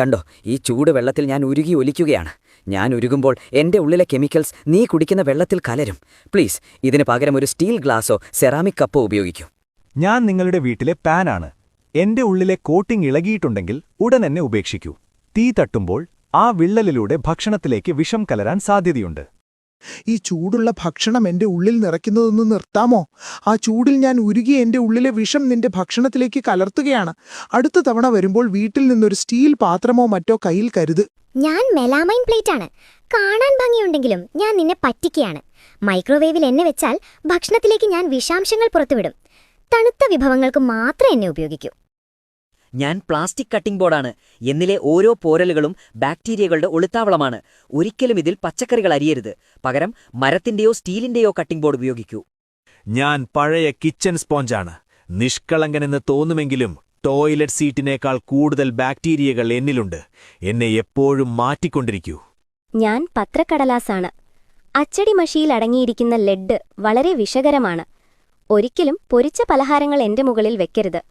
കണ്ടോ, ഈ ചൂടുവെള്ളത്തിൽ ഞാൻ ഉരുകി ഒലിക്കുകയാണ്. ഞാൻ ഉരുകുമ്പോൾ എന്റെ ഉള്ളിലെ കെമിക്കൽസ് നീ കുടിക്കുന്ന വെള്ളത്തിൽ കലരും. പ്ലീസ്, ഇതിന് പകരം ഒരു സ്റ്റീൽ ഗ്ലാസോ സെറാമിക് കപ്പോ ഉപയോഗിക്കൂ. ഞാൻ നിങ്ങളുടെ വീട്ടിലെ പാനാണ്. എന്റെ ഉള്ളിലെ കോട്ടിംഗ് ഇളകിയിട്ടുണ്ടെങ്കിൽ ഉടൻ എന്നെ ഉപേക്ഷിക്കൂ. തീ തട്ടുമ്പോൾ ആ വിള്ളലിലൂടെ ഭക്ഷണത്തിലേക്ക് വിഷം കലരാൻ സാധ്യതയുണ്ട്. ഈ ചൂടുള്ള ഭക്ഷണം എന്റെ ഉള്ളിൽ നിറയ്ക്കുന്നതൊന്ന് നിർത്താമോ? ആ ചൂടിൽ ഞാൻ ഉരുകി എന്റെ ഉള്ളിലെ വിഷം നിന്റെ ഭക്ഷണത്തിലേക്ക് കലർത്തുകയാണ്. അടുത്ത തവണ വരുമ്പോൾ വീട്ടിൽ നിന്നൊരു സ്റ്റീൽ പാത്രമോ മറ്റോ കയ്യിൽ കരുത്. ഞാൻ മെലാമൈൻ പ്ലേറ്റാണ്. കാണാൻ ഭംഗിയുണ്ടെങ്കിലും ഞാൻ നിന്നെ പറ്റിക്കുകയാണ്. മൈക്രോവേവിൽ എന്നെ വെച്ചാൽ ഭക്ഷണത്തിലേക്ക് ഞാൻ വിഷാംശങ്ങൾ പുറത്തുവിടും. തണുത്ത വിഭവങ്ങൾക്ക് മാത്രം എന്നെ ഉപയോഗിക്കൂ. ഞാൻ പ്ലാസ്റ്റിക് കട്ടിംഗ് ബോർഡാണ്. എന്നിലെ ഓരോ പോരലുകളും ബാക്ടീരിയകളുടെ ഒളിത്താവളമാണ്. ഒരിക്കലും ഇതിൽ പച്ചക്കറികൾ അരിയരുത്. പകരം മരത്തിന്റെയോ സ്റ്റീലിന്റെയോ കട്ടിംഗ് ബോർഡ് ഉപയോഗിക്കൂ. ഞാൻ പഴയ കിച്ചൺ സ്പോഞ്ചാണ്. നിഷ്കളങ്കനെന്ന് തോന്നുമെങ്കിലും ടോയ്ലറ്റ് സീറ്റിനേക്കാൾ കൂടുതൽ ബാക്ടീരിയകൾ എന്നിലുണ്ട്. എന്നെ എപ്പോഴും മാറ്റിക്കൊണ്ടിരിക്കൂ. ഞാൻ പത്രക്കടലാസാണ്. അച്ചടി മഷിയിൽ അടങ്ങിയിരിക്കുന്ന ലെഡ് വളരെ വിഷകരമാണ്. ഒരിക്കലും പൊരിച്ച പലഹാരങ്ങൾ എന്റെ മുകളിൽ വെക്കരുത്.